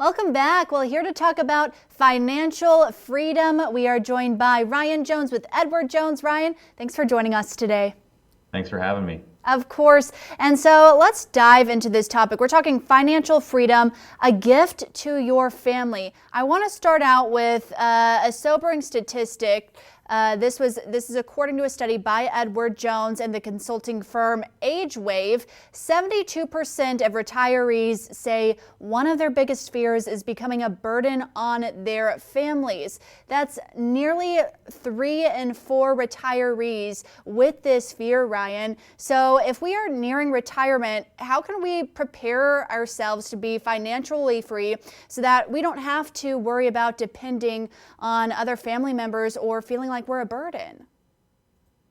Welcome back. Well, here to talk about financial freedom, we are joined by Ryan Jones with Edward Jones. Ryan, thanks for joining us today. Thanks for having me. Of course. And so let's dive into this topic. We're talking financial freedom, a gift to your family. I want to start out with a sobering statistic. This is according to a study by Edward Jones and the consulting firm AgeWave. 72% of retirees say one of their biggest fears is becoming a burden on their families. That's nearly 3 in 4 retirees with this fear, Ryan. So if we are nearing retirement, how can we prepare ourselves to be financially free so that we don't have to worry about depending on other family members or feeling like we're a burden?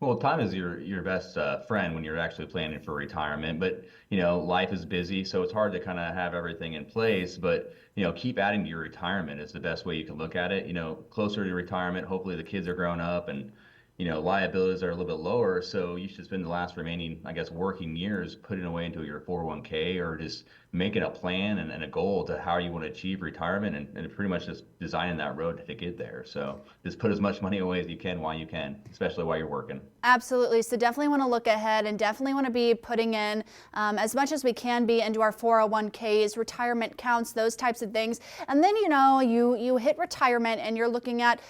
Well, time is your best friend when you're actually planning for retirement. But life is busy, so it's hard to kind of have everything in place. But keep adding to your retirement is the best way you can look at it. Closer to retirement, hopefully the kids are grown up and liabilities are a little bit lower. So you should spend the last remaining, I guess, working years putting away into your 401k or just making a plan and a goal to how you want to achieve retirement and pretty much just designing that road to get there. So just put as much money away as you can while you can, especially while you're working. Absolutely. So definitely want to look ahead and definitely want to be putting in as much as we can be into our 401ks, retirement counts, those types of things. And then, you hit retirement and you're looking at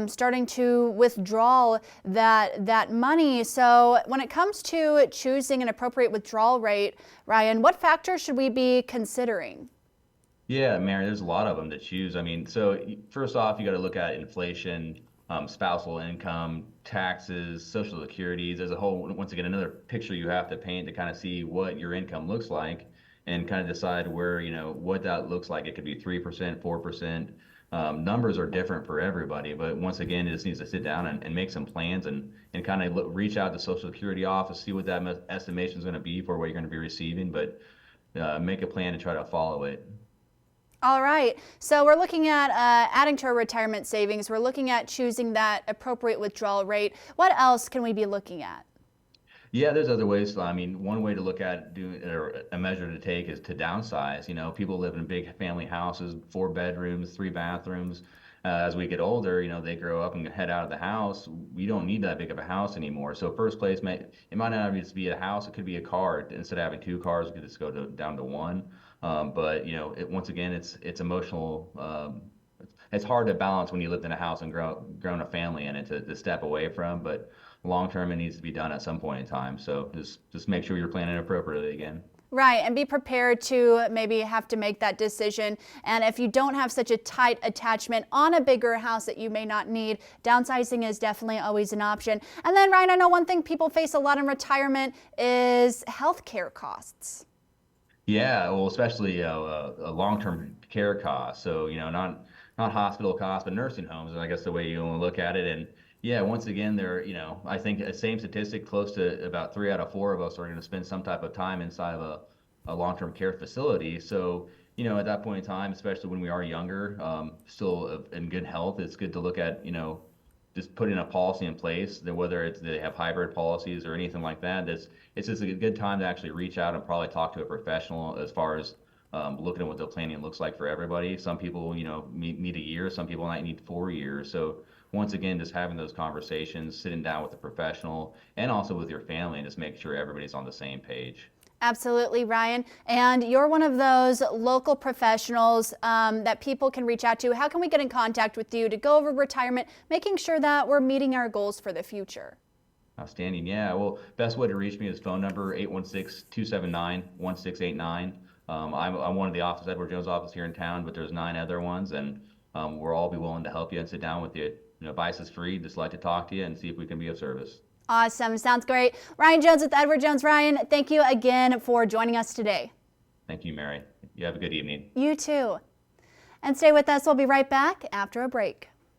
starting to withdraw that money. So when it comes to choosing an appropriate withdrawal rate, Ryan, what factors should we be considering? Yeah, Mary, there's a lot of them to choose. I mean, so first off, you got to look at inflation, spousal income, taxes, social security. There's a whole, once again, another picture you have to paint to kind of see what your income looks like and kind of decide where, what that looks like. It could be 3%, 4%. Numbers are different for everybody, but once again, it just needs to sit down and make some plans and kind of reach out to Social Security office, see what that estimation is going to be for what you're going to be receiving, but make a plan to try to follow it. All right. So we're looking at adding to our retirement savings. We're looking at choosing that appropriate withdrawal rate. What else can we be looking at? Yeah, there's other ways. I mean, one way to look at doing or a measure to take is to downsize. People live in big family houses, 4 bedrooms, 3 bathrooms. As we get older, they grow up and head out of the house. We don't need that big of a house anymore. So first place, it might not just be a house. It could be a car. Instead of having 2 cars, we could just go down to 1. But once again, it's emotional. It's hard to balance when you lived in a house and grown a family in it to step away from. But long term, it needs to be done at some point in time. So just make sure you're planning appropriately again. Right, and be prepared to maybe have to make that decision. And if you don't have such a tight attachment on a bigger house that you may not need, downsizing is definitely always an option. And then, Ryan, I know one thing people face a lot in retirement is healthcare costs. Yeah, well, especially a long-term care cost. So not hospital costs, but nursing homes. And I guess the way you want to look at it. And yeah, once again, I think the same statistic, close to about 3 out of 4 of us are going to spend some type of time inside of a long-term care facility. So, at that point in time, especially when we are younger, still in good health, it's good to look at, just putting a policy in place, that whether they have hybrid policies or anything like that, it's just a good time to actually reach out and probably talk to a professional as far as looking at what the planning looks like for everybody. Some people, need a year, some people might need 4 years. So once again, just having those conversations, sitting down with a professional and also with your family and just make sure everybody's on the same page. Absolutely, Ryan. And you're one of those local professionals that people can reach out to. How can we get in contact with you to go over retirement, making sure that we're meeting our goals for the future? Outstanding. Yeah. Well, best way to reach me is phone number 816-279-1689. I'm one of the offices, Edward Jones office here in town, but there's 9 other ones, and we'll all be willing to help you and sit down with you. Advice is free. Just like to talk to you and see if we can be of service. Awesome. Sounds great. Ryan Jones with Edward Jones. Ryan, thank you again for joining us today. Thank you, Mary. You have a good evening. You too. And stay with us. We'll be right back after a break.